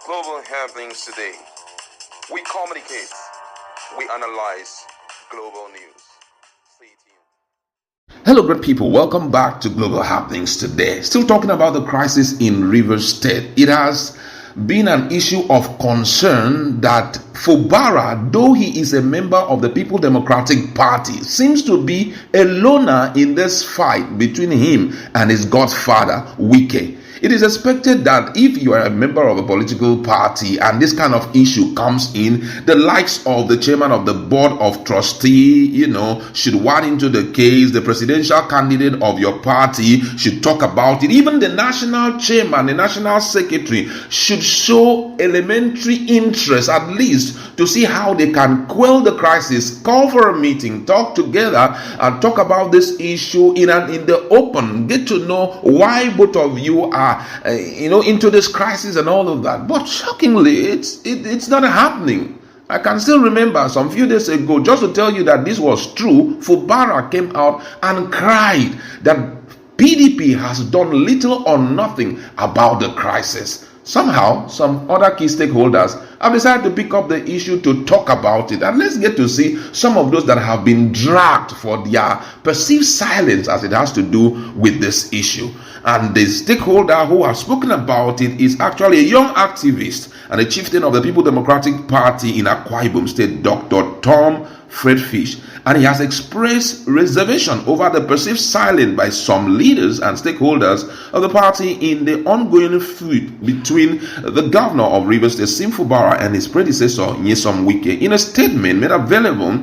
global happenings today. We communicate, we analyze global news. Stay tuned. Hello, great people. Welcome back to Global Happenings today. Still talking about the crisis in Rivers State. It has been an issue of concern that Fubara, though he is a member of the People Democratic Party, seems to be a loner in this fight between him and his godfather, Wike. It is expected that if you are a member of a political party and this kind of issue comes in, the likes of the chairman of the board of trustee, should wade into the case. The presidential candidate of your party should talk about it. Even the national chairman, the national secretary should show elementary interest, at least, to see how they can quell the crisis, call for a meeting, talk together, and talk about this issue in the open. Get to know why both of you are into this crisis and all of that. But shockingly, it's not happening. I can still remember some few days ago, just to tell you that this was true, Fubara came out and cried that PDP has done little or nothing about the crisis. Somehow, some other key stakeholders have decided to pick up the issue to talk about it. And let's get to see some of those that have been dragged for their perceived silence as it has to do with this issue. And the stakeholder who has spoken about it is actually a young activist and a chieftain of the People Democratic Party in Akwa Ibom State, Dr. Tom Fredfish, and he has expressed reservation over the perceived silence by some leaders and stakeholders of the party in the ongoing feud between the governor of Rivers State, Sim Fubara, and his predecessor, Nyesome Wike. In a statement made available,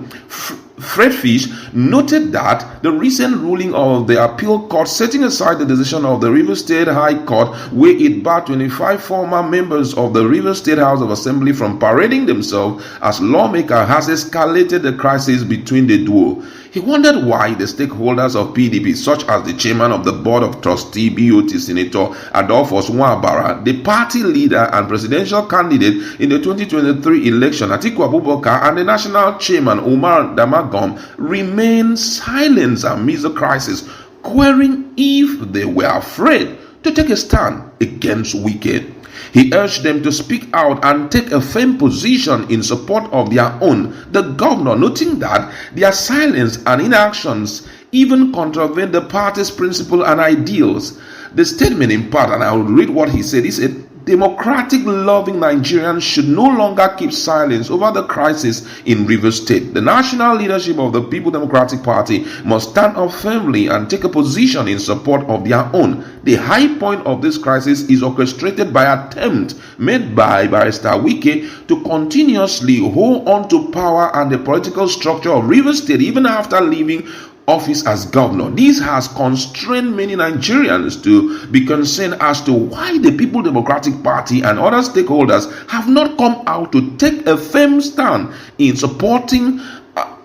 Fredfish noted that the recent ruling of the appeal court setting aside the decision of the Rivers State High Court, where it barred 25 former members of the Rivers State House of Assembly from parading themselves as lawmakers, has escalated the crisis between the duo. He wondered why the stakeholders of PDP, such as the chairman of the board of trustee, BOT Senator Adolphus Wabara, the party leader and presidential candidate in the 2023 election, Atiku Abubakar, and the national chairman, Umar Damagom, remain silent amidst the crisis, querying if they were afraid to take a stand against Wike. He urged them to speak out and take a firm position in support of their own. The governor, noting that their silence and inactions even contravene the party's principles and ideals. The statement in part, and I will read what he said. He said, democratic-loving Nigerians should no longer keep silence over the crisis in Rivers State. The national leadership of the People Democratic Party must stand up firmly and take a position in support of their own. The high point of this crisis is orchestrated by attempt made by Barrister Wike to continuously hold on to power and the political structure of Rivers State even after leaving office as governor. This has constrained many Nigerians to be concerned as to why the People Democratic Party and other stakeholders have not come out to take a firm stand in supporting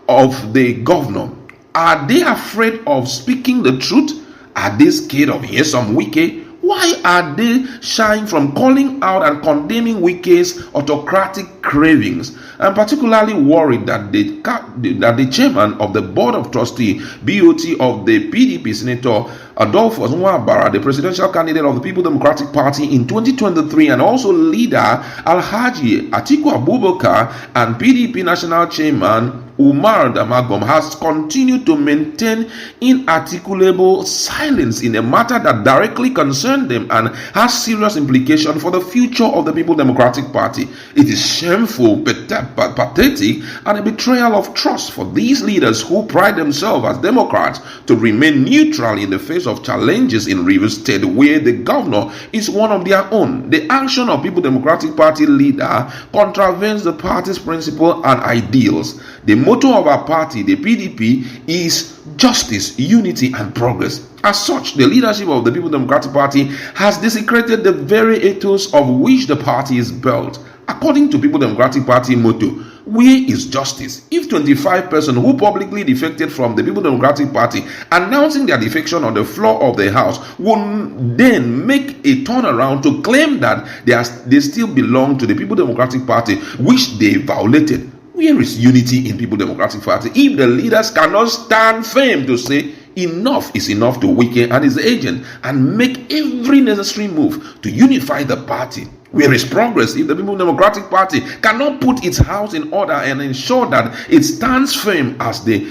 of the governor. Are they afraid of speaking the truth? Are they scared of Nyesome Wike? Why are they shying from calling out and condemning Wike's autocratic cravings? I'm particularly worried that the chairman of the board of trustee, BOT of the PDP, Senator Adolphus Wabara, the presidential candidate of the People Democratic Party in 2023, and also leader Alhaji Atiku Abubakar and PDP national chairman Umar Damagom, has continued to maintain inarticulable silence in a matter that directly concerns them and has serious implications for the future of the People Democratic Party. It is shameful, pathetic, and a betrayal of trust for these leaders who pride themselves as Democrats to remain neutral in the face of challenges in Rivers State, where the governor is one of their own. The action of People Democratic Party leader contravenes the party's principles and ideals. The motto of our party, the PDP, is justice, unity, and progress. As such, the leadership of the People Democratic Party has desecrated the very ethos of which the party is built. According to People Democratic Party motto, where is justice? If 25 persons who publicly defected from the People Democratic Party, announcing their defection on the floor of the House, would then make a turnaround to claim that they still belong to the People Democratic Party, which they violated, where is unity in People Democratic Party if the leaders cannot stand firm to say enough is enough to Wike and his agent and make every necessary move to unify the party? Where is progress if the People Democratic Party cannot put its house in order and ensure that it stands firm as the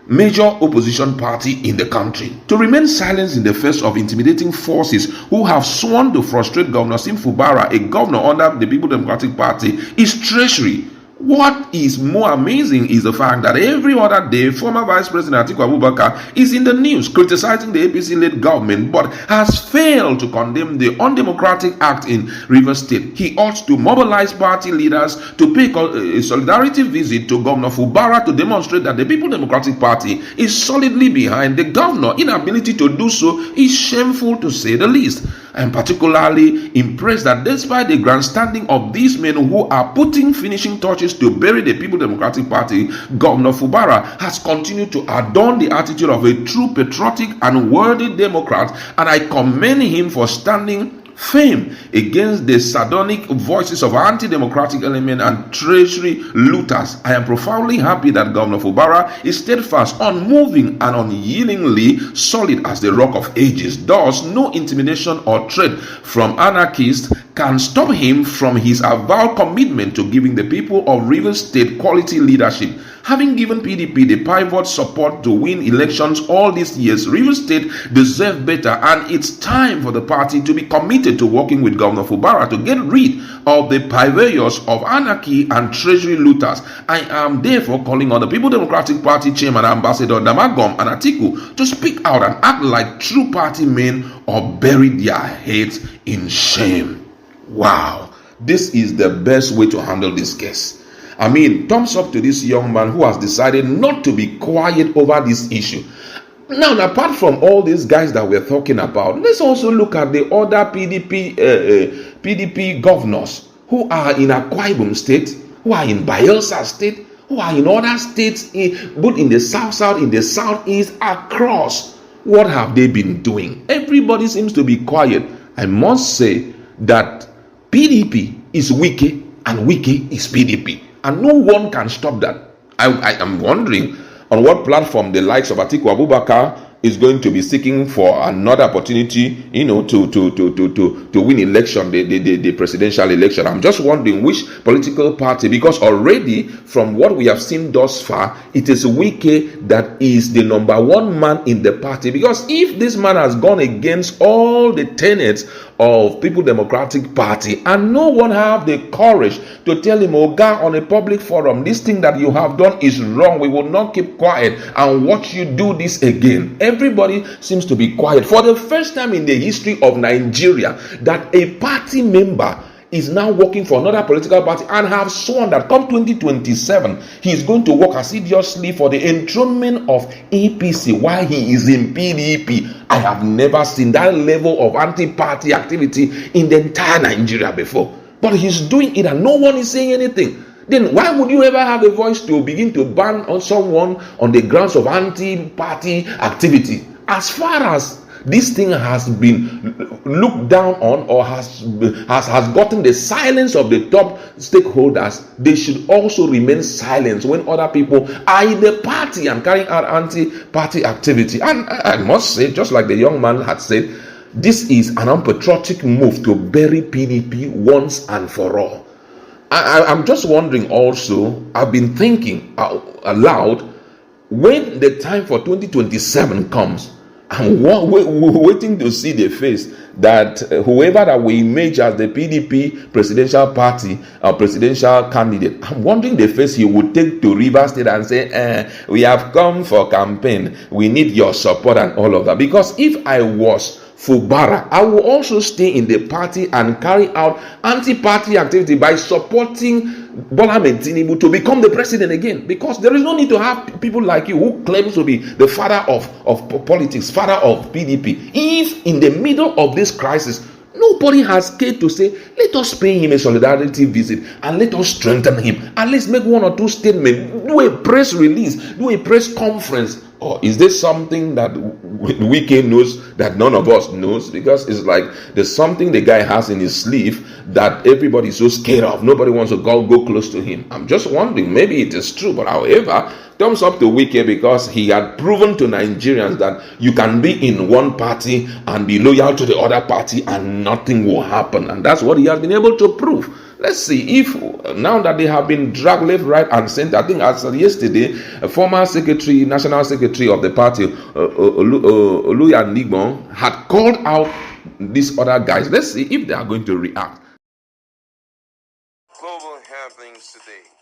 major opposition party in the country? To remain silent in the face of intimidating forces who have sworn to frustrate Governor Nyesome Fubara, a governor under the People Democratic Party, is treachery. What is more amazing is the fact that every other day, former Vice President Atiku Abubakar is in the news criticizing the APC-led government, but has failed to condemn the undemocratic act in Rivers State. He ought to mobilize party leaders to pay a solidarity visit to Governor Fubara to demonstrate that the People Democratic Party is solidly behind the governor. Inability to do so is shameful, to say the least. I am particularly impressed that despite the grandstanding of these men who are putting finishing touches to bury the People Democratic Party, Governor Fubara has continued to adorn the attitude of a true patriotic and worthy Democrat, and I commend him for standing firm against the sardonic voices of anti-democratic element and treasury looters. I am profoundly happy that Governor Wabara is steadfast, unmoving, and unyieldingly solid as the rock of ages. Thus, no intimidation or threat from anarchists can stop him from his avowed commitment to giving the people of Rivers State quality leadership. Having given PDP the pivot support to win elections all these years, Rivers State deserves better, and it's time for the party to be committed to working with Governor Fubara to get rid of the purveyors of anarchy and treasury looters. I am therefore calling on the People Democratic Party Chairman Ambassador Damagom and Atiku to speak out and act like true party men or bury their heads in shame. Wow, this is the best way to handle this case. I mean, thumbs up to this young man who has decided not to be quiet over this issue. Now, apart from all these guys that we're talking about, let's also look at the other PDP governors who are in Akwa Ibom State, who are in Bayelsa State, who are in other states, both in the south, in the southeast, across. What have they been doing? Everybody seems to be quiet. I must say that PDP is Wike and Wike is PDP. And no one can stop that. I am wondering on what platform the likes of Atiku Abubakar is going to be seeking for another opportunity, to win election, the presidential election. I'm just wondering which political party, because already from what we have seen thus far, it is Wike that is the number one man in the party. Because if this man has gone against all the tenets of People Democratic Party and no one have the courage to tell him, Oga, on a public forum, this thing that you have done is wrong, we will not keep quiet and watch you do this again. Everybody seems to be quiet. For the first time in the history of Nigeria, that a party member is now working for another political party and have sworn that come 2027 he is going to work assiduously for the enthronement of APC while he is in PDP. I have never seen that level of anti-party activity in the entire Nigeria before. But he's doing it and no one is saying anything. Then why would you ever have a voice to begin to ban on someone on the grounds of anti-party activity? As far as this thing has been looked down on or has gotten the silence of the top stakeholders, they should also remain silent when other people are in the party and carrying out anti-party activity. And I must say, just like the young man had said, this is an unpatriotic move to bury PDP once and for all. I'm just wondering also, I've been thinking aloud, when the time for 2027 comes, I'm waiting to see the face that whoever that we image as the PDP presidential party or presidential candidate, I'm wondering the face he would take to Rivers State and say, we have come for campaign, we need your support and all of that. Because if I was Fubara, I will also stay in the party and carry out anti-party activity by supporting Bola Ahmed Tinubu to become the president again, because there is no need to have people like you who claims to be the father of politics, father of PDP. If in the middle of this crisis, nobody has cared to say, let us pay him a solidarity visit and let us strengthen him and let's make one or two statements, do a press release, do a press conference. Or is there something that Wike knows that none of us knows? Because it's like there's something the guy has in his sleeve that everybody's so scared of. Nobody wants to go close to him. I'm just wondering, maybe it is true. But however, thumbs up to Wike, because he had proven to Nigerians that you can be in one party and be loyal to the other party and nothing will happen. And that's what he has been able to prove. Let's see if now that they have been dragged left, right, and center. I think as yesterday, a former secretary, national secretary of the party, Oluya Nigbon, had called out these other guys. Let's see if they are going to react. Global happenings today.